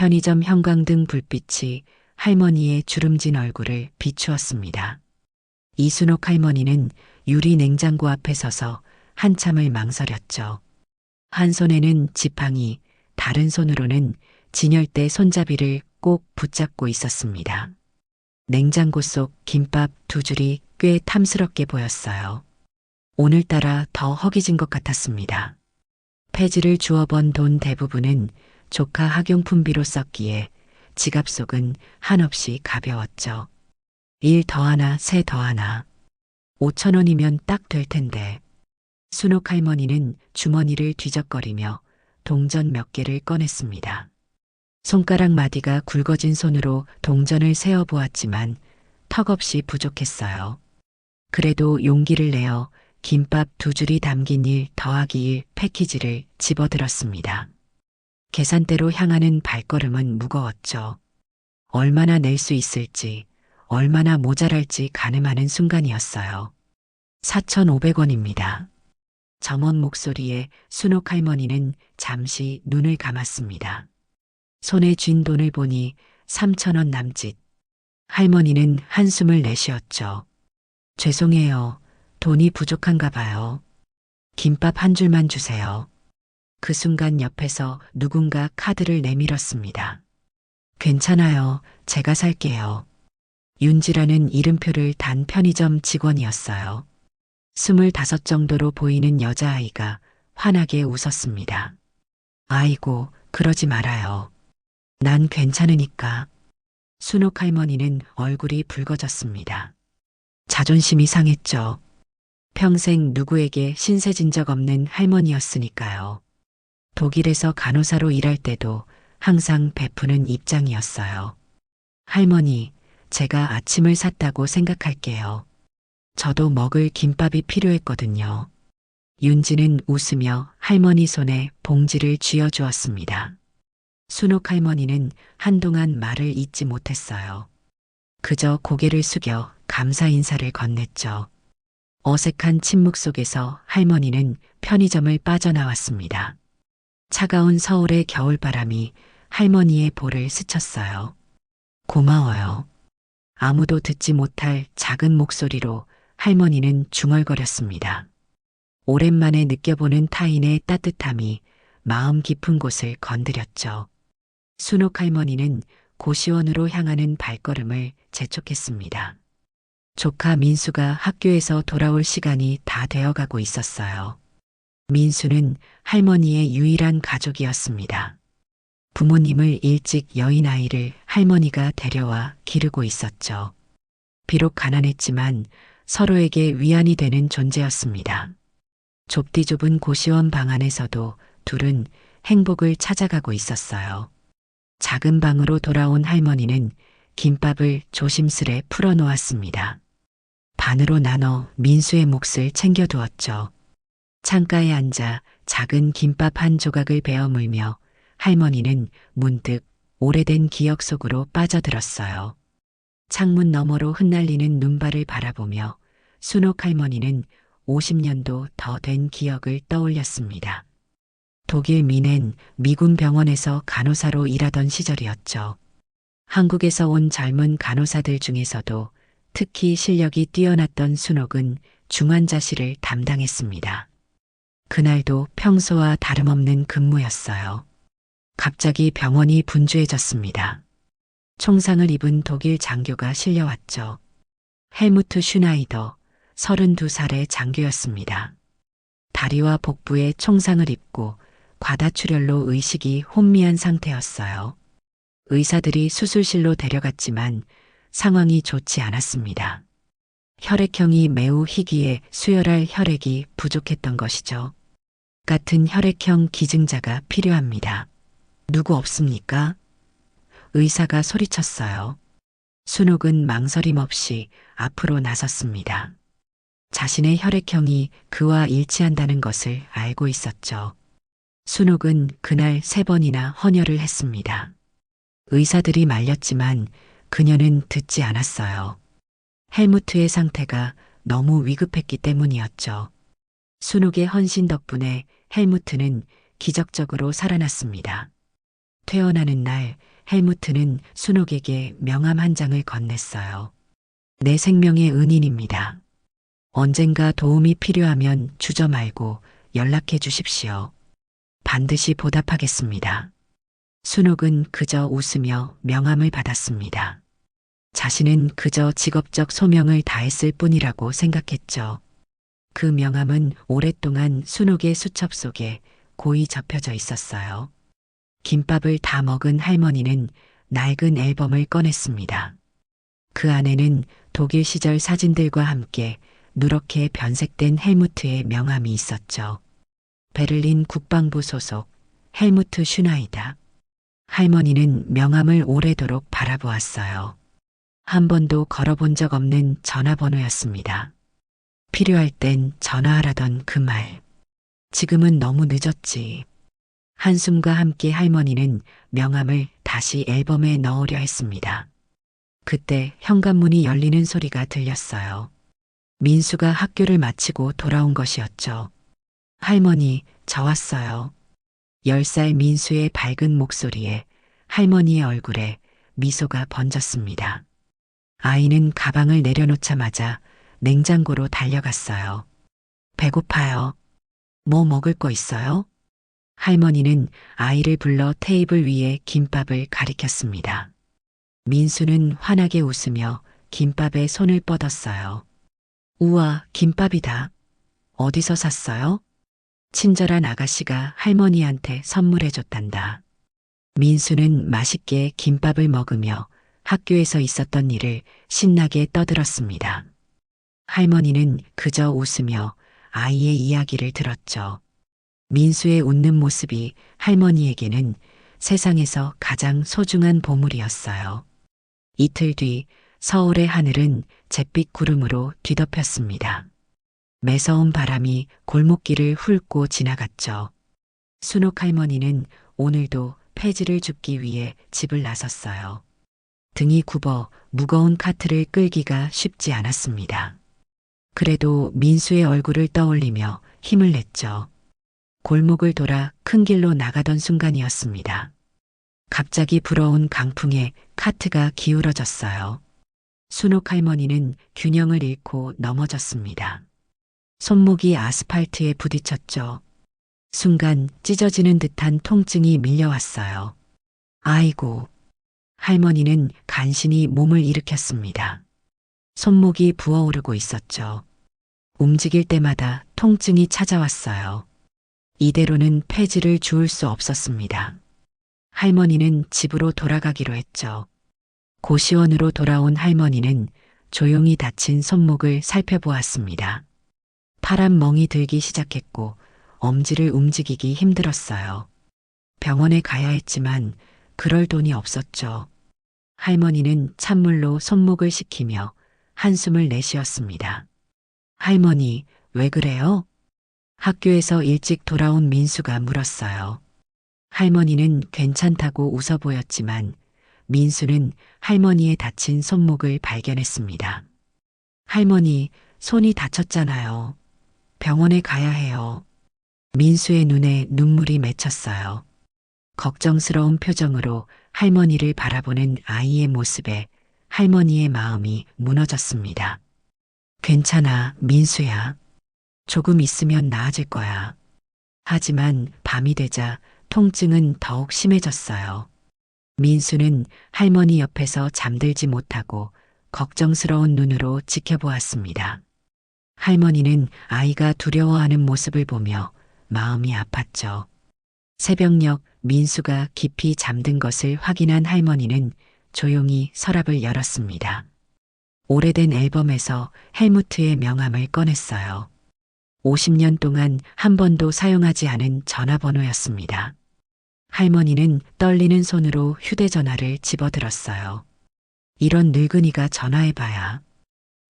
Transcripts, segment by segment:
편의점 형광등 불빛이 할머니의 주름진 얼굴을 비추었습니다. 이순옥 할머니는 유리 냉장고 앞에 서서 한참을 망설였죠. 한 손에는 지팡이, 다른 손으로는 진열대 손잡이를 꼭 붙잡고 있었습니다. 냉장고 속 김밥 두 줄이 꽤 탐스럽게 보였어요. 오늘따라 더 허기진 것 같았습니다. 폐지를 주워번 돈 대부분은 조카 학용품비로 썼기에 지갑 속은 한없이 가벼웠죠. 1 더하나 세 더하나 5,000원이면 딱 될 텐데. 순옥 할머니는 주머니를 뒤적거리며 동전 몇 개를 꺼냈습니다. 손가락 마디가 굵어진 손으로 동전을 세어 보았지만 턱없이 부족했어요. 그래도 용기를 내어 김밥 두 줄이 담긴 1 더하기 1 패키지를 집어들었습니다. 계산대로 향하는 발걸음은 무거웠죠. 얼마나 낼 수 있을지, 얼마나 모자랄지 가늠하는 순간이었어요. 4,500원입니다. 점원 목소리에 순옥 할머니는 잠시 눈을 감았습니다. 손에 쥔 돈을 보니 3,000원 남짓. 할머니는 한숨을 내쉬었죠. 죄송해요. 돈이 부족한가 봐요. 김밥 한 줄만 주세요. 그 순간 옆에서 누군가 카드를 내밀었습니다. 괜찮아요. 제가 살게요. 윤지라는 이름표를 단 편의점 직원이었어요. 25 정도로 보이는 여자아이가 환하게 웃었습니다. 아이고, 그러지 말아요. 난 괜찮으니까. 순옥 할머니는 얼굴이 붉어졌습니다. 자존심이 상했죠. 평생 누구에게 신세진 적 없는 할머니였으니까요. 독일에서 간호사로 일할 때도 항상 베푸는 입장이었어요. 할머니, 제가 아침을 샀다고 생각할게요. 저도 먹을 김밥이 필요했거든요. 윤지는 웃으며 할머니 손에 봉지를 쥐어주었습니다. 순옥 할머니는 한동안 말을 잇지 못했어요. 그저 고개를 숙여 감사 인사를 건넸죠. 어색한 침묵 속에서 할머니는 편의점을 빠져나왔습니다. 차가운 서울의 겨울바람이 할머니의 볼을 스쳤어요. 고마워요. 아무도 듣지 못할 작은 목소리로 할머니는 중얼거렸습니다. 오랜만에 느껴보는 타인의 따뜻함이 마음 깊은 곳을 건드렸죠. 순옥 할머니는 고시원으로 향하는 발걸음을 재촉했습니다. 조카 민수가 학교에서 돌아올 시간이 다 되어가고 있었어요. 민수는 할머니의 유일한 가족이었습니다. 부모님을 일찍 여인 아이를 할머니가 데려와 기르고 있었죠. 비록 가난했지만 서로에게 위안이 되는 존재였습니다. 좁디 좁은 고시원 방 안에서도 둘은 행복을 찾아가고 있었어요. 작은 방으로 돌아온 할머니는 김밥을 조심스레 풀어놓았습니다. 반으로 나눠 민수의 몫을 챙겨두었죠. 창가에 앉아 작은 김밥 한 조각을 베어 물며 할머니는 문득 오래된 기억 속으로 빠져들었어요. 창문 너머로 흩날리는 눈발을 바라보며 순옥 할머니는 50년도 더 된 기억을 떠올렸습니다. 독일 미넨 미군 병원에서 간호사로 일하던 시절이었죠. 한국에서 온 젊은 간호사들 중에서도 특히 실력이 뛰어났던 순옥은 중환자실을 담당했습니다. 그날도 평소와 다름없는 근무였어요. 갑자기 병원이 분주해졌습니다. 총상을 입은 독일 장교가 실려왔죠. 헬무트 슈나이더, 32살의 장교였습니다. 다리와 복부에 총상을 입고 과다출혈로 의식이 혼미한 상태였어요. 의사들이 수술실로 데려갔지만 상황이 좋지 않았습니다. 혈액형이 매우 희귀해 수혈할 혈액이 부족했던 것이죠. 같은 혈액형 기증자가 필요합니다. 누구 없습니까? 의사가 소리쳤어요. 순옥은 망설임 없이 앞으로 나섰습니다. 자신의 혈액형이 그와 일치한다는 것을 알고 있었죠. 순옥은 그날 3번이나 헌혈을 했습니다. 의사들이 말렸지만 그녀는 듣지 않았어요. 헬무트의 상태가 너무 위급했기 때문이었죠. 순옥의 헌신 덕분에 헬무트는 기적적으로 살아났습니다. 퇴원하는 날 헬무트는 순옥에게 명함 한 장을 건넸어요. 내 생명의 은인입니다. 언젠가 도움이 필요하면 주저 말고 연락해 주십시오. 반드시 보답하겠습니다. 순옥은 그저 웃으며 명함을 받았습니다. 자신은 그저 직업적 소명을 다했을 뿐이라고 생각했죠. 그 명함은 오랫동안 순옥의 수첩 속에 고이 접혀져 있었어요. 김밥을 다 먹은 할머니는 낡은 앨범을 꺼냈습니다. 그 안에는 독일 시절 사진들과 함께 누렇게 변색된 헬무트의 명함이 있었죠. 베를린 국방부 소속 헬무트 슈나이다. 할머니는 명함을 오래도록 바라보았어요. 한 번도 걸어본 적 없는 전화번호였습니다. 필요할 땐 전화하라던 그 말. 지금은 너무 늦었지. 한숨과 함께 할머니는 명함을 다시 앨범에 넣으려 했습니다. 그때 현관문이 열리는 소리가 들렸어요. 민수가 학교를 마치고 돌아온 것이었죠. 할머니, 저 왔어요. 10살 민수의 밝은 목소리에 할머니의 얼굴에 미소가 번졌습니다. 아이는 가방을 내려놓자마자 냉장고로 달려갔어요. 배고파요. 뭐 먹을 거 있어요? 할머니는 아이를 불러 테이블 위에 김밥을 가리켰습니다. 민수는 환하게 웃으며 김밥에 손을 뻗었어요. 우와, 김밥이다. 어디서 샀어요? 친절한 아가씨가 할머니한테 선물해줬단다. 민수는 맛있게 김밥을 먹으며 학교에서 있었던 일을 신나게 떠들었습니다. 할머니는 그저 웃으며 아이의 이야기를 들었죠. 민수의 웃는 모습이 할머니에게는 세상에서 가장 소중한 보물이었어요. 이틀 뒤 서울의 하늘은 잿빛 구름으로 뒤덮였습니다. 매서운 바람이 골목길을 훑고 지나갔죠. 순옥 할머니는 오늘도 폐지를 줍기 위해 집을 나섰어요. 등이 굽어 무거운 카트를 끌기가 쉽지 않았습니다. 그래도 민수의 얼굴을 떠올리며 힘을 냈죠. 골목을 돌아 큰 길로 나가던 순간이었습니다. 갑자기 불어온 강풍에 카트가 기울어졌어요. 순옥 할머니는 균형을 잃고 넘어졌습니다. 손목이 아스팔트에 부딪혔죠. 순간 찢어지는 듯한 통증이 밀려왔어요. 아이고. 할머니는 간신히 몸을 일으켰습니다. 손목이 부어오르고 있었죠. 움직일 때마다 통증이 찾아왔어요. 이대로는 폐지를 주울 수 없었습니다. 할머니는 집으로 돌아가기로 했죠. 고시원으로 돌아온 할머니는 조용히 다친 손목을 살펴보았습니다. 파란 멍이 들기 시작했고 엄지를 움직이기 힘들었어요. 병원에 가야 했지만 그럴 돈이 없었죠. 할머니는 찬물로 손목을 식히며 한숨을 내쉬었습니다. 할머니, 왜 그래요? 학교에서 일찍 돌아온 민수가 물었어요. 할머니는 괜찮다고 웃어 보였지만 민수는 할머니의 다친 손목을 발견했습니다. 할머니, 손이 다쳤잖아요. 병원에 가야 해요. 민수의 눈에 눈물이 맺혔어요. 걱정스러운 표정으로 할머니를 바라보는 아이의 모습에 할머니의 마음이 무너졌습니다. 괜찮아, 민수야. 조금 있으면 나아질 거야. 하지만 밤이 되자 통증은 더욱 심해졌어요. 민수는 할머니 옆에서 잠들지 못하고 걱정스러운 눈으로 지켜보았습니다. 할머니는 아이가 두려워하는 모습을 보며 마음이 아팠죠. 새벽녘 민수가 깊이 잠든 것을 확인한 할머니는 조용히 서랍을 열었습니다. 오래된 앨범에서 헬무트의 명함을 꺼냈어요. 50년 동안 한 번도 사용하지 않은 전화번호였습니다. 할머니는 떨리는 손으로 휴대전화를 집어들었어요. 이런 늙은이가 전화해봐야.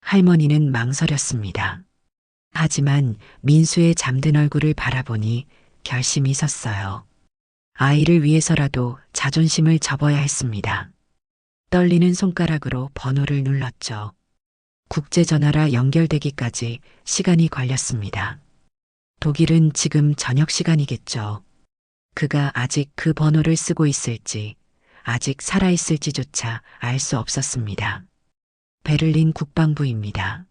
할머니는 망설였습니다. 하지만 민수의 잠든 얼굴을 바라보니 결심이 섰어요. 아이를 위해서라도 자존심을 접어야 했습니다. 떨리는 손가락으로 번호를 눌렀죠. 국제전화라 연결되기까지 시간이 걸렸습니다. 독일은 지금 저녁 시간이겠죠. 그가 아직 그 번호를 쓰고 있을지 아직 살아있을지조차 알 수 없었습니다. 베를린 국방부입니다.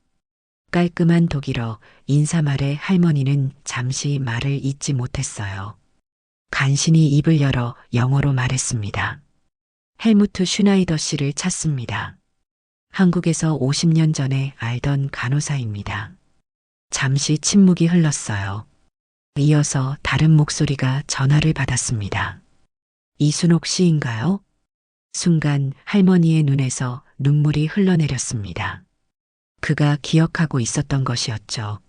깔끔한 독일어 인사말에 할머니는 잠시 말을 잇지 못했어요. 간신히 입을 열어 영어로 말했습니다. 헬무트 슈나이더 씨를 찾습니다. 한국에서 50년 전에 알던 간호사입니다. 잠시 침묵이 흘렀어요. 이어서 다른 목소리가 전화를 받았습니다. 이순옥 씨인가요? 순간 할머니의 눈에서 눈물이 흘러내렸습니다. 그가 기억하고 있었던 것이었죠.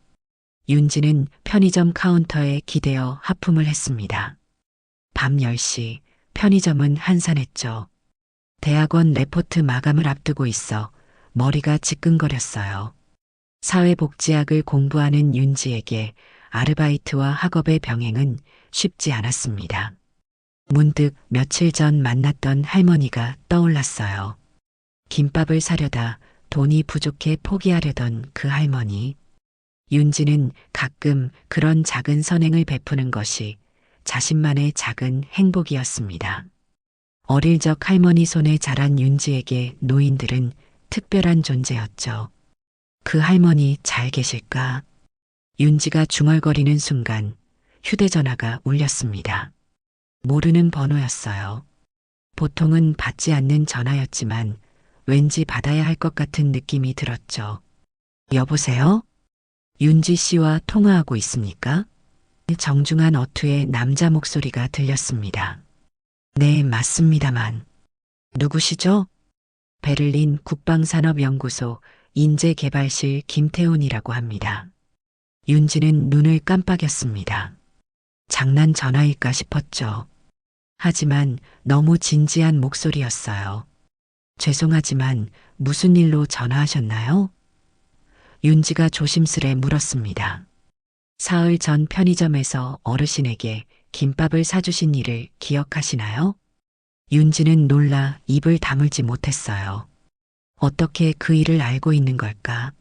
윤지는 편의점 카운터에 기대어 하품을 했습니다. 밤 10시 편의점은 한산했죠. 대학원 레포트 마감을 앞두고 있어 머리가 지끈거렸어요. 사회복지학을 공부하는 윤지에게 아르바이트와 학업의 병행은 쉽지 않았습니다. 문득 며칠 전 만났던 할머니가 떠올랐어요. 김밥을 사려다 돈이 부족해 포기하려던 그 할머니. 윤지는 가끔 그런 작은 선행을 베푸는 것이 자신만의 작은 행복이었습니다. 어릴 적 할머니 손에 자란 윤지에게 노인들은 특별한 존재였죠. 그 할머니 잘 계실까? 윤지가 중얼거리는 순간 휴대전화가 울렸습니다. 모르는 번호였어요. 보통은 받지 않는 전화였지만 왠지 받아야 할 것 같은 느낌이 들었죠. 여보세요? 윤지 씨와 통화하고 있습니까? 정중한 어투의 남자 목소리가 들렸습니다. 네, 맞습니다만. 누구시죠? 베를린 국방산업연구소 인재개발실 김태훈이라고 합니다. 윤지는 눈을 깜빡였습니다. 장난 전화일까 싶었죠. 하지만 너무 진지한 목소리였어요. 죄송하지만 무슨 일로 전화하셨나요? 윤지가 조심스레 물었습니다. 사흘 전 편의점에서 어르신에게 김밥을 사주신 일을 기억하시나요? 윤지는 놀라 입을 다물지 못했어요. 어떻게 그 일을 알고 있는 걸까?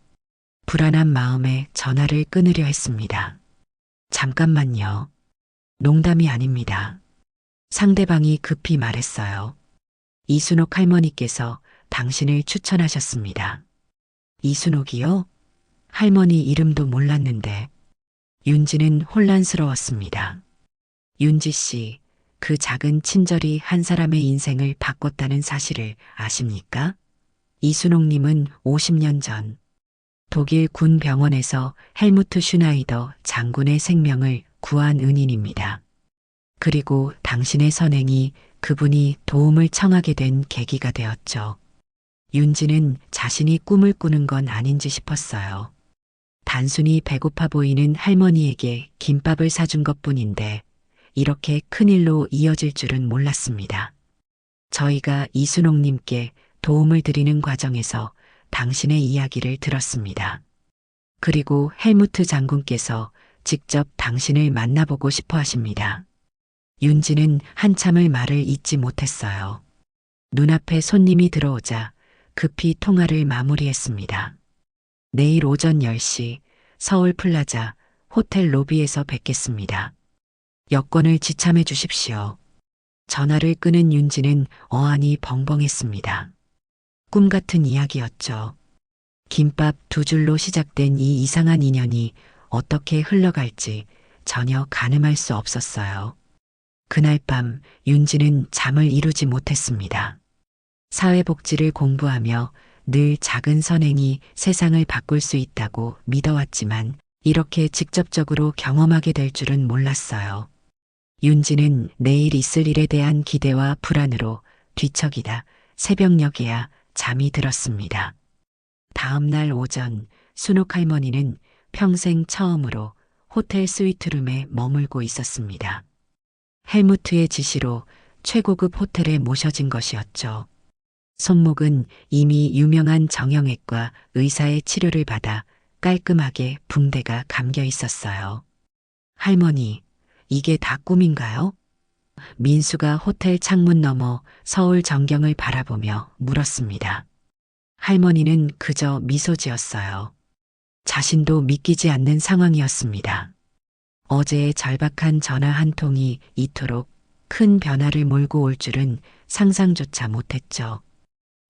불안한 마음에 전화를 끊으려 했습니다. 잠깐만요. 농담이 아닙니다. 상대방이 급히 말했어요. 이순옥 할머니께서 당신을 추천하셨습니다. 이순옥이요? 할머니 이름도 몰랐는데. 윤지는 혼란스러웠습니다. 윤지 씨, 그 작은 친절이 한 사람의 인생을 바꿨다는 사실을 아십니까? 이순옥님은 50년 전 독일 군 병원에서 헬무트 슈나이더 장군의 생명을 구한 은인입니다. 그리고 당신의 선행이 그분이 도움을 청하게 된 계기가 되었죠. 윤지는 자신이 꿈을 꾸는 건 아닌지 싶었어요. 단순히 배고파 보이는 할머니에게 김밥을 사준 것뿐인데 이렇게 큰일로 이어질 줄은 몰랐습니다. 저희가 이순옥님께 도움을 드리는 과정에서 당신의 이야기를 들었습니다. 그리고 헬무트 장군께서 직접 당신을 만나보고 싶어 하십니다. 윤지는 한참을 말을 잇지 못했어요. 눈앞에 손님이 들어오자 급히 통화를 마무리했습니다. 내일 오전 10시 서울 플라자 호텔 로비에서 뵙겠습니다. 여권을 지참해 주십시오. 전화를 끊은 윤지는 어안이 벙벙했습니다. 꿈 같은 이야기였죠. 김밥 2줄로 시작된 이 이상한 인연이 어떻게 흘러갈지 전혀 가늠할 수 없었어요. 그날 밤 윤지는 잠을 이루지 못했습니다. 사회복지를 공부하며 늘 작은 선행이 세상을 바꿀 수 있다고 믿어왔지만 이렇게 직접적으로 경험하게 될 줄은 몰랐어요. 윤지는 내일 있을 일에 대한 기대와 불안으로 뒤척이다 새벽녘에야 잠이 들었습니다. 다음 날 오전 순옥 할머니는 평생 처음으로 호텔 스위트룸에 머물고 있었습니다. 헬무트의 지시로 최고급 호텔에 모셔진 것이었죠. 손목은 이미 유명한 정형외과 의사의 치료를 받아 깔끔하게 붕대가 감겨 있었어요. 할머니, 이게 다 꿈인가요? 민수가 호텔 창문 너머 서울 전경을 바라보며 물었습니다. 할머니는 그저 미소 지었어요. 자신도 믿기지 않는 상황이었습니다. 어제의 절박한 전화 한 통이 이토록 큰 변화를 몰고 올 줄은 상상조차 못했죠.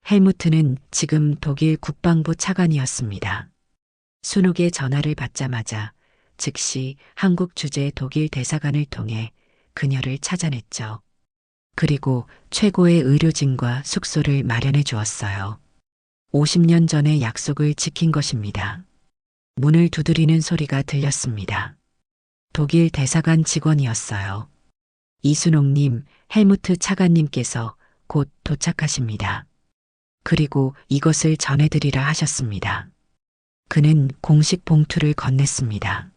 헬무트는 지금 독일 국방부 차관이었습니다. 순옥의 전화를 받자마자 즉시 한국 주재 독일 대사관을 통해 그녀를 찾아냈죠. 그리고 최고의 의료진과 숙소를 마련해 주었어요. 50년 전의 약속을 지킨 것입니다. 문을 두드리는 소리가 들렸습니다. 독일 대사관 직원이었어요. 이순옥님, 헬무트 차관님께서 곧 도착하십니다. 그리고 이것을 전해드리라 하셨습니다. 그는 공식 봉투를 건넸습니다.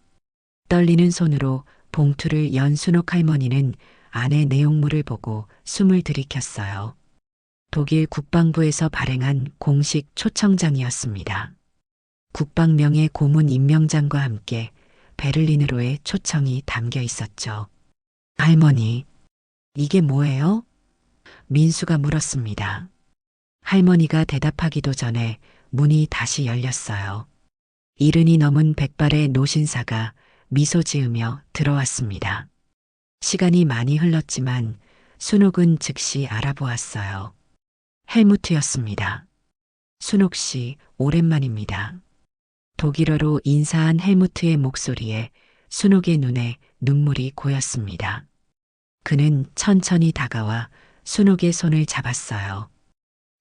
떨리는 손으로 봉투를 연 순옥 할머니는 안의 내용물을 보고 숨을 들이켰어요. 독일 국방부에서 발행한 공식 초청장이었습니다. 국방명예 고문 임명장과 함께 베를린으로의 초청이 담겨 있었죠. 할머니, 이게 뭐예요? 민수가 물었습니다. 할머니가 대답하기도 전에 문이 다시 열렸어요. 이른이 넘은 백발의 노신사가 미소 지으며 들어왔습니다. 시간이 많이 흘렀지만 순옥은 즉시 알아보았어요. 헬무트였습니다. 순옥 씨, 오랜만입니다. 독일어로 인사한 헬무트의 목소리에 순옥의 눈에 눈물이 고였습니다. 그는 천천히 다가와 순옥의 손을 잡았어요.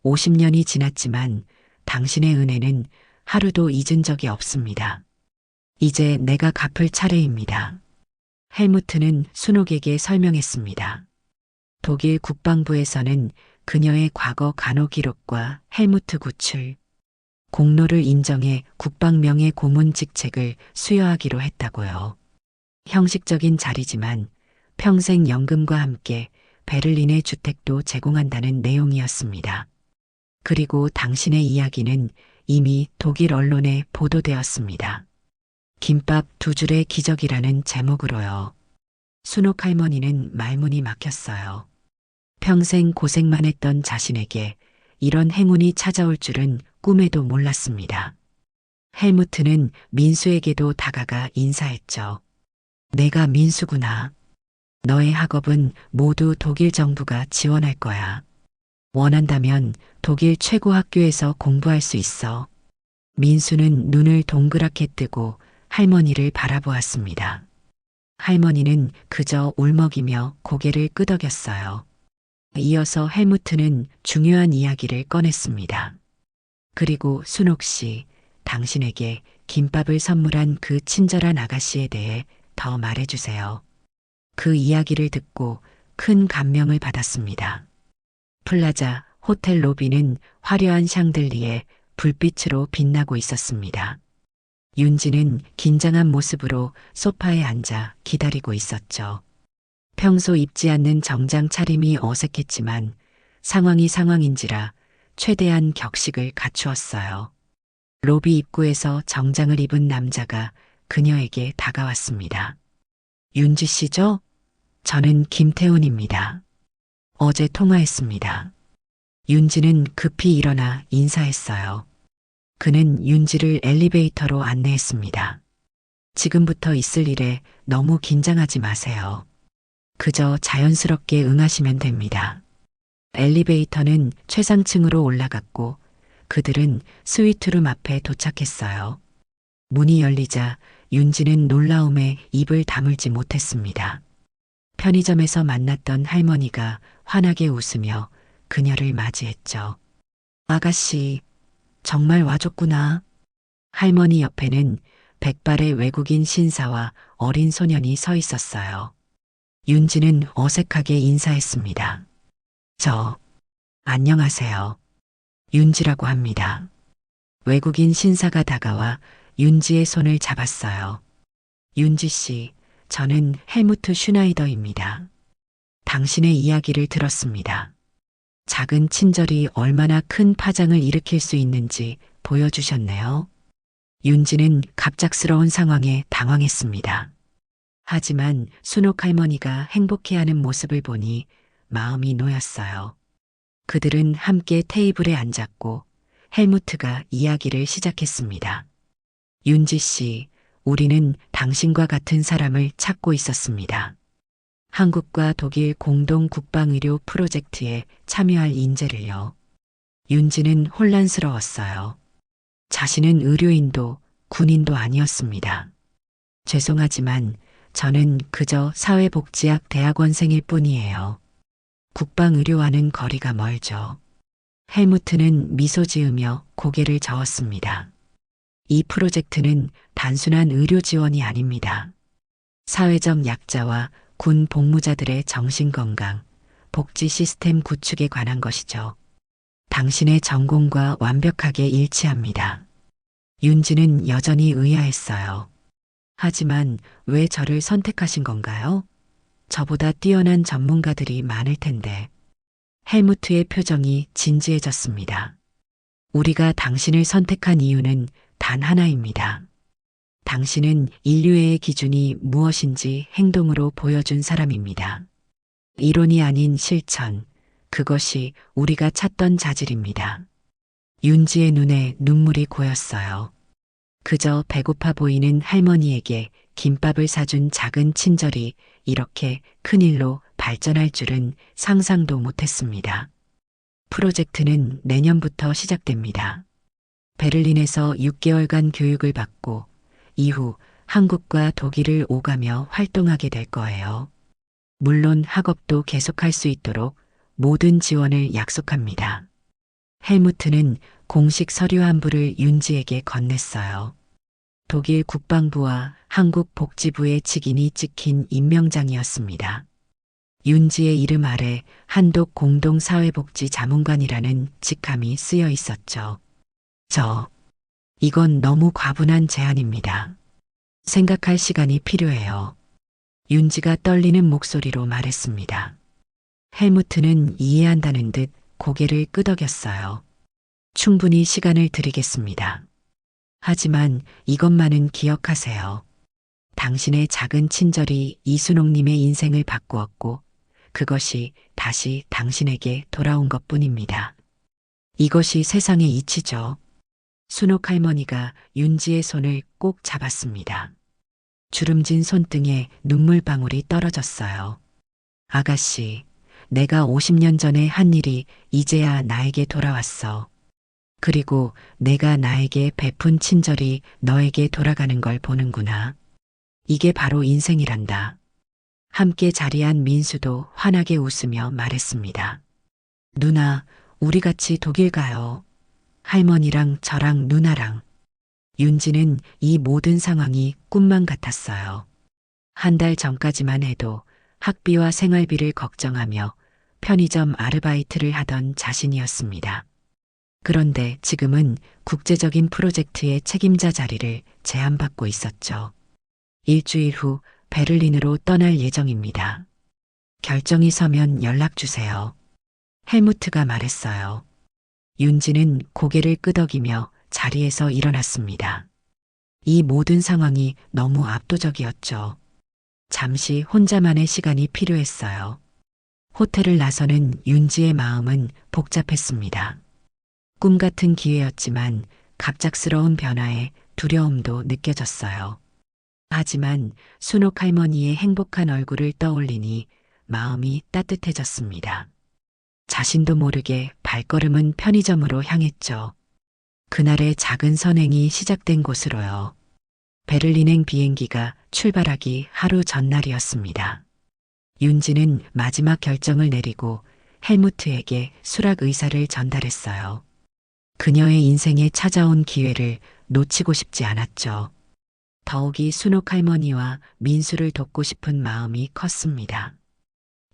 50년이 지났지만 당신의 은혜는 하루도 잊은 적이 없습니다. 이제 내가 갚을 차례입니다. 헬무트는 순옥에게 설명했습니다. 독일 국방부에서는 그녀의 과거 간호 기록과 헬무트 구출, 공로를 인정해 국방명예 고문 직책을 수여하기로 했다고요. 형식적인 자리지만 평생 연금과 함께 베를린의 주택도 제공한다는 내용이었습니다. 그리고 당신의 이야기는 이미 독일 언론에 보도되었습니다. 김밥 두 줄의 기적이라는 제목으로요. 순옥 할머니는 말문이 막혔어요. 평생 고생만 했던 자신에게 이런 행운이 찾아올 줄은 꿈에도 몰랐습니다. 헬무트는 민수에게도 다가가 인사했죠. 내가 민수구나. 너의 학업은 모두 독일 정부가 지원할 거야. 원한다면 독일 최고 학교에서 공부할 수 있어. 민수는 눈을 동그랗게 뜨고 할머니를 바라보았습니다. 할머니는 그저 울먹이며 고개를 끄덕였어요. 이어서 헬무트는 중요한 이야기를 꺼냈습니다. 그리고 순옥 씨, 당신에게 김밥을 선물한 그 친절한 아가씨에 대해 더 말해주세요. 그 이야기를 듣고 큰 감명을 받았습니다. 플라자 호텔 로비는 화려한 샹들리에 불빛으로 빛나고 있었습니다. 윤지는 긴장한 모습으로 소파에 앉아 기다리고 있었죠. 평소 입지 않는 정장 차림이 어색했지만 상황이 상황인지라 최대한 격식을 갖추었어요. 로비 입구에서 정장을 입은 남자가 그녀에게 다가왔습니다. 윤지 씨죠? 저는 김태훈입니다. 어제 통화했습니다. 윤지는 급히 일어나 인사했어요. 그는 윤지를 엘리베이터로 안내했습니다. 지금부터 있을 일에 너무 긴장하지 마세요. 그저 자연스럽게 응하시면 됩니다. 엘리베이터는 최상층으로 올라갔고 그들은 스위트룸 앞에 도착했어요. 문이 열리자 윤지는 놀라움에 입을 다물지 못했습니다. 편의점에서 만났던 할머니가 환하게 웃으며 그녀를 맞이했죠. 아가씨, 정말 와줬구나. 할머니 옆에는 백발의 외국인 신사와 어린 소년이 서 있었어요. 윤지는 어색하게 인사했습니다. 안녕하세요. 윤지라고 합니다. 외국인 신사가 다가와 윤지의 손을 잡았어요. 윤지 씨, 저는 헬무트 슈나이더입니다. 당신의 이야기를 들었습니다. 작은 친절이 얼마나 큰 파장을 일으킬 수 있는지 보여주셨네요. 윤지는 갑작스러운 상황에 당황했습니다. 하지만 순옥 할머니가 행복해하는 모습을 보니 마음이 놓였어요. 그들은 함께 테이블에 앉았고 헬무트가 이야기를 시작했습니다. 윤지 씨, 우리는 당신과 같은 사람을 찾고 있었습니다. 한국과 독일 공동 국방의료 프로젝트에 참여할 인재를요. 윤지는 혼란스러웠어요. 자신은 의료인도 군인도 아니었습니다. 죄송하지만 저는 그저 사회복지학 대학원생일 뿐이에요. 국방의료와는 거리가 멀죠. 헬무트는 미소 지으며 고개를 저었습니다. 이 프로젝트는 단순한 의료 지원이 아닙니다. 사회적 약자와 군 복무자들의 정신건강, 복지 시스템 구축에 관한 것이죠. 당신의 전공과 완벽하게 일치합니다. 윤지는 여전히 의아했어요. 하지만 왜 저를 선택하신 건가요? 저보다 뛰어난 전문가들이 많을 텐데. 헬무트의 표정이 진지해졌습니다. 우리가 당신을 선택한 이유는 단 하나입니다. 당신은 인류애의 기준이 무엇인지 행동으로 보여준 사람입니다. 이론이 아닌 실천, 그것이 우리가 찾던 자질입니다. 윤지의 눈에 눈물이 고였어요. 그저 배고파 보이는 할머니에게 김밥을 사준 작은 친절이 이렇게 큰일로 발전할 줄은 상상도 못했습니다. 프로젝트는 내년부터 시작됩니다. 베를린에서 6개월간 교육을 받고 이후 한국과 독일을 오가며 활동하게 될 거예요. 물론 학업도 계속할 수 있도록 모든 지원을 약속합니다. 헬무트는 공식 서류 한 부를 윤지에게 건넸어요. 독일 국방부와 한국 복지부의 직인이 찍힌 임명장이었습니다. 윤지의 이름 아래 한독 공동사회복지 자문관이라는 직함이 쓰여 있었죠. 이건 너무 과분한 제안입니다. 생각할 시간이 필요해요. 윤지가 떨리는 목소리로 말했습니다. 헬무트는 이해한다는 듯 고개를 끄덕였어요. 충분히 시간을 드리겠습니다. 하지만 이것만은 기억하세요. 당신의 작은 친절이 이순옥님의 인생을 바꾸었고 그것이 다시 당신에게 돌아온 것뿐입니다. 이것이 세상의 이치죠. 순옥 할머니가 윤지의 손을 꼭 잡았습니다. 주름진 손등에 눈물방울이 떨어졌어요. 아가씨, 내가 50년 전에 한 일이 이제야 나에게 돌아왔어. 그리고 내가 나에게 베푼 친절이 너에게 돌아가는 걸 보는구나. 이게 바로 인생이란다. 함께 자리한 민수도 환하게 웃으며 말했습니다. 누나, 우리 같이 독일 가요. 할머니랑 저랑 누나랑. 윤지는 이 모든 상황이 꿈만 같았어요. 한 달 전까지만 해도 학비와 생활비를 걱정하며 편의점 아르바이트를 하던 자신이었습니다. 그런데 지금은 국제적인 프로젝트의 책임자 자리를 제안받고 있었죠. 일주일 후 베를린으로 떠날 예정입니다. 결정이 서면 연락 주세요. 헬무트가 말했어요. 윤지는 고개를 끄덕이며 자리에서 일어났습니다. 이 모든 상황이 너무 압도적이었죠. 잠시 혼자만의 시간이 필요했어요. 호텔을 나서는 윤지의 마음은 복잡했습니다. 꿈 같은 기회였지만 갑작스러운 변화에 두려움도 느껴졌어요. 하지만 순옥 할머니의 행복한 얼굴을 떠올리니 마음이 따뜻해졌습니다. 자신도 모르게 발걸음은 편의점으로 향했죠. 그날의 작은 선행이 시작된 곳으로요. 베를린행 비행기가 출발하기 하루 전날이었습니다. 윤지는 마지막 결정을 내리고 헬무트에게 수락 의사를 전달했어요. 그녀의 인생에 찾아온 기회를 놓치고 싶지 않았죠. 더욱이 순옥 할머니와 민수를 돕고 싶은 마음이 컸습니다.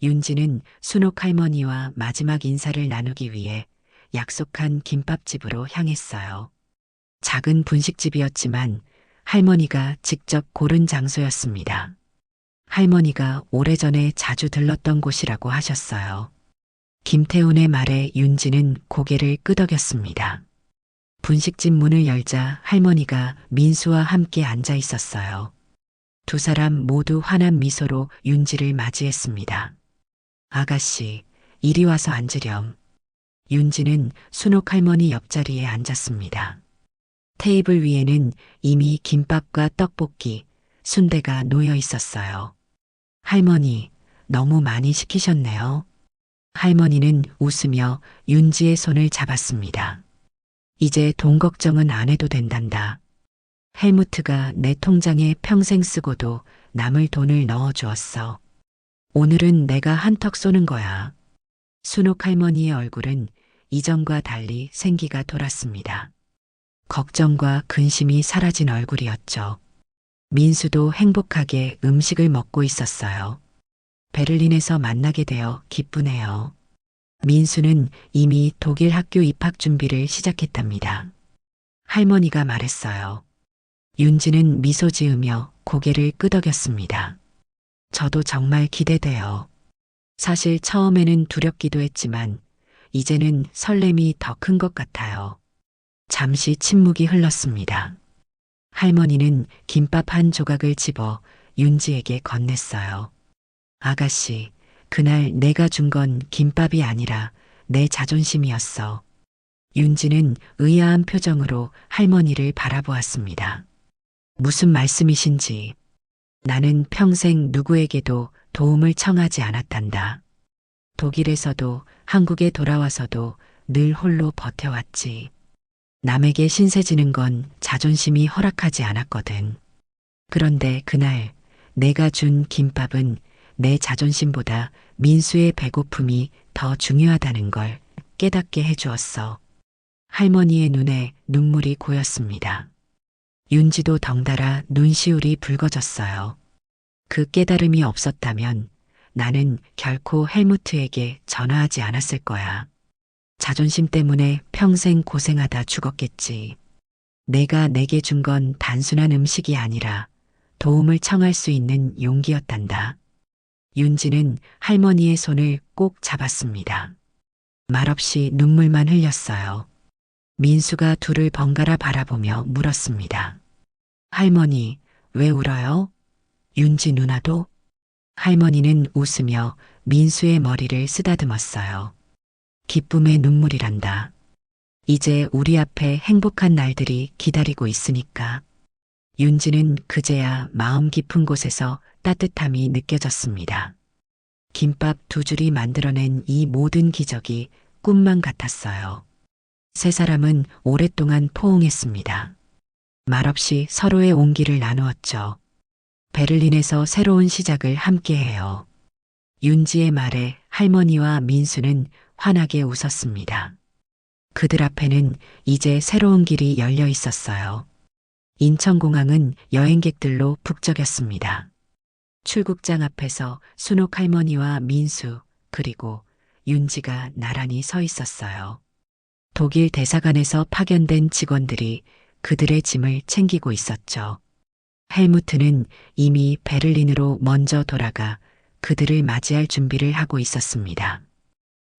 윤지는 순옥 할머니와 마지막 인사를 나누기 위해 약속한 김밥집으로 향했어요. 작은 분식집이었지만 할머니가 직접 고른 장소였습니다. 할머니가 오래전에 자주 들렀던 곳이라고 하셨어요. 김태훈의 말에 윤지는 고개를 끄덕였습니다. 분식집 문을 열자 할머니가 민수와 함께 앉아 있었어요. 두 사람 모두 환한 미소로 윤지를 맞이했습니다. 아가씨, 이리 와서 앉으렴. 윤지는 순옥 할머니 옆자리에 앉았습니다. 테이블 위에는 이미 김밥과 떡볶이, 순대가 놓여 있었어요. 할머니, 너무 많이 시키셨네요. 할머니는 웃으며 윤지의 손을 잡았습니다. 이제 돈 걱정은 안 해도 된단다. 헬무트가 내 통장에 평생 쓰고도 남을 돈을 넣어 주었어. 오늘은 내가 한턱 쏘는 거야. 순옥 할머니의 얼굴은 이전과 달리 생기가 돌았습니다. 걱정과 근심이 사라진 얼굴이었죠. 민수도 행복하게 음식을 먹고 있었어요. 베를린에서 만나게 되어 기쁘네요. 민수는 이미 독일 학교 입학 준비를 시작했답니다. 할머니가 말했어요. 윤지는 미소 지으며 고개를 끄덕였습니다. 저도 정말 기대돼요. 사실 처음에는 두렵기도 했지만 이제는 설렘이 더 큰 것 같아요. 잠시 침묵이 흘렀습니다. 할머니는 김밥 한 조각을 집어 윤지에게 건넸어요. 아가씨, 그날 내가 준 건 김밥이 아니라 내 자존심이었어. 윤지는 의아한 표정으로 할머니를 바라보았습니다. 무슨 말씀이신지. 나는 평생 누구에게도 도움을 청하지 않았단다. 독일에서도 한국에 돌아와서도 늘 홀로 버텨왔지. 남에게 신세 지는 건 자존심이 허락하지 않았거든. 그런데 그날 내가 준 김밥은 내 자존심보다 민수의 배고픔이 더 중요하다는 걸 깨닫게 해주었어. 할머니의 눈에 눈물이 고였습니다. 윤지도 덩달아 눈시울이 붉어졌어요. 그 깨달음이 없었다면 나는 결코 헬무트에게 전화하지 않았을 거야. 자존심 때문에 평생 고생하다 죽었겠지. 내가 내게 준 건 단순한 음식이 아니라 도움을 청할 수 있는 용기였단다. 윤지는 할머니의 손을 꼭 잡았습니다. 말없이 눈물만 흘렸어요. 민수가 둘을 번갈아 바라보며 물었습니다. 할머니, 왜 울어요? 윤지 누나도? 할머니는 웃으며 민수의 머리를 쓰다듬었어요. 기쁨의 눈물이란다. 이제 우리 앞에 행복한 날들이 기다리고 있으니까. 윤지는 그제야 마음 깊은 곳에서 따뜻함이 느껴졌습니다. 김밥 두 줄이 만들어낸 이 모든 기적이 꿈만 같았어요. 세 사람은 오랫동안 포옹했습니다. 말없이 서로의 온기를 나누었죠. 베를린에서 새로운 시작을 함께해요. 윤지의 말에 할머니와 민수는 환하게 웃었습니다. 그들 앞에는 이제 새로운 길이 열려 있었어요. 인천공항은 여행객들로 북적였습니다. 출국장 앞에서 순옥 할머니와 민수 그리고 윤지가 나란히 서 있었어요. 독일 대사관에서 파견된 직원들이 그들의 짐을 챙기고 있었죠. 헬무트는 이미 베를린으로 먼저 돌아가 그들을 맞이할 준비를 하고 있었습니다.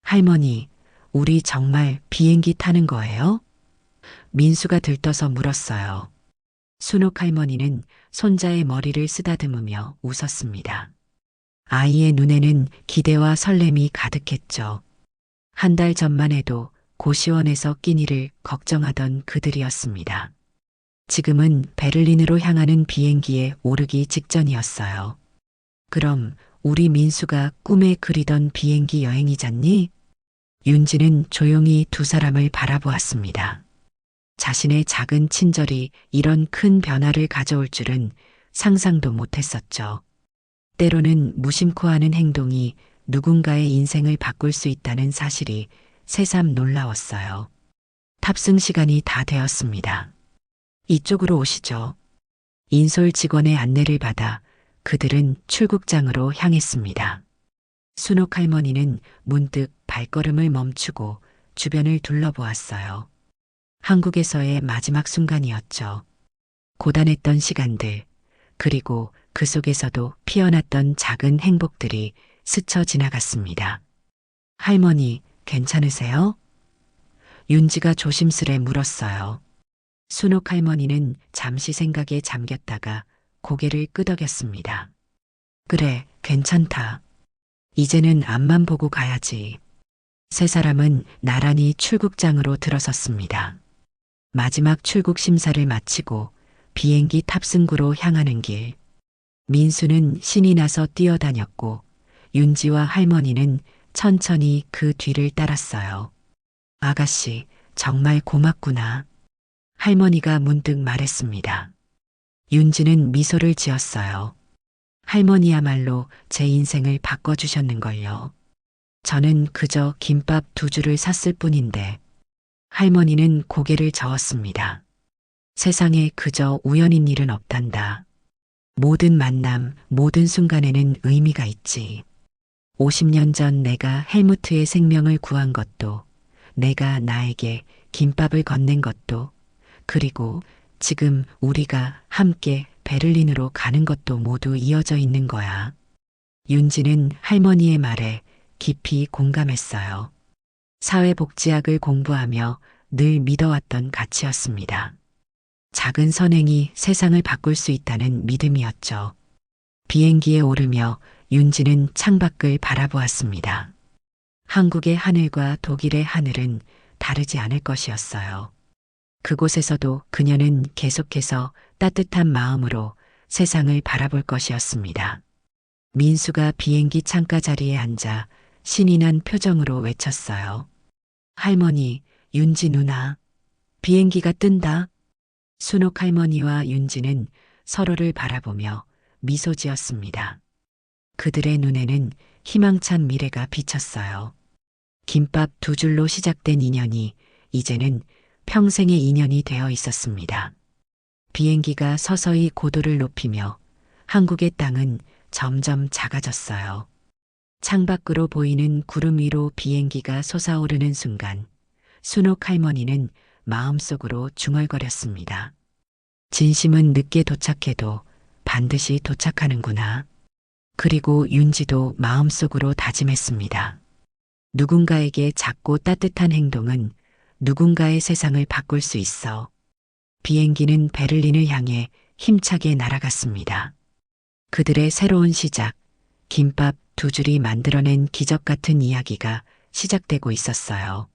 할머니, 우리 정말 비행기 타는 거예요? 민수가 들떠서 물었어요. 순옥 할머니는 손자의 머리를 쓰다듬으며 웃었습니다. 아이의 눈에는 기대와 설렘이 가득했죠. 한 달 전만 해도 고시원에서 끼니를 걱정하던 그들이었습니다. 지금은 베를린으로 향하는 비행기에 오르기 직전이었어요. 그럼 우리 민수가 꿈에 그리던 비행기 여행이잖니? 윤지는 조용히 두 사람을 바라보았습니다. 자신의 작은 친절이 이런 큰 변화를 가져올 줄은 상상도 못했었죠. 때로는 무심코 하는 행동이 누군가의 인생을 바꿀 수 있다는 사실이 새삼 놀라웠어요. 탑승 시간이 다 되었습니다. 이쪽으로 오시죠. 인솔 직원의 안내를 받아 그들은 출국장으로 향했습니다. 순옥 할머니는 문득 발걸음을 멈추고 주변을 둘러보았어요. 한국에서의 마지막 순간이었죠. 고단했던 시간들, 그리고 그 속에서도 피어났던 작은 행복들이 스쳐 지나갔습니다. 할머니, 괜찮으세요? 윤지가 조심스레 물었어요. 순옥 할머니는 잠시 생각에 잠겼다가 고개를 끄덕였습니다. 그래, 괜찮다. 이제는 앞만 보고 가야지. 세 사람은 나란히 출국장으로 들어섰습니다. 마지막 출국 심사를 마치고 비행기 탑승구로 향하는 길. 민수는 신이 나서 뛰어다녔고 윤지와 할머니는 천천히 그 뒤를 따랐어요. 아가씨, 정말 고맙구나. 할머니가 문득 말했습니다. 윤지는 미소를 지었어요. 할머니야말로 제 인생을 바꿔주셨는걸요. 저는 그저 김밥 2줄을 샀을 뿐인데. 할머니는 고개를 저었습니다. 세상에 그저 우연인 일은 없단다. 모든 만남, 모든 순간에는 의미가 있지. 50년 전 내가 헬무트의 생명을 구한 것도, 내가 나에게 김밥을 건넨 것도, 그리고 지금 우리가 함께 베를린으로 가는 것도 모두 이어져 있는 거야. 윤지는 할머니의 말에 깊이 공감했어요. 사회복지학을 공부하며 늘 믿어왔던 가치였습니다. 작은 선행이 세상을 바꿀 수 있다는 믿음이었죠. 비행기에 오르며 윤지는 창밖을 바라보았습니다. 한국의 하늘과 독일의 하늘은 다르지 않을 것이었어요. 그곳에서도 그녀는 계속해서 따뜻한 마음으로 세상을 바라볼 것이었습니다. 민수가 비행기 창가 자리에 앉아 신이 난 표정으로 외쳤어요. 할머니, 윤지 누나, 비행기가 뜬다. 순옥 할머니와 윤지는 서로를 바라보며 미소 지었습니다. 그들의 눈에는 희망찬 미래가 비쳤어요. 김밥 2줄로 시작된 인연이 이제는 평생의 인연이 되어 있었습니다. 비행기가 서서히 고도를 높이며 한국의 땅은 점점 작아졌어요. 창밖으로 보이는 구름 위로 비행기가 솟아오르는 순간 순옥 할머니는 마음속으로 중얼거렸습니다. 진심은 늦게 도착해도 반드시 도착하는구나. 그리고 윤지도 마음속으로 다짐했습니다. 누군가에게 작고 따뜻한 행동은 누군가의 세상을 바꿀 수 있어. 비행기는 베를린을 향해 힘차게 날아갔습니다. 그들의 새로운 시작, 김밥 2줄이 만들어낸 기적 같은 이야기가 시작되고 있었어요.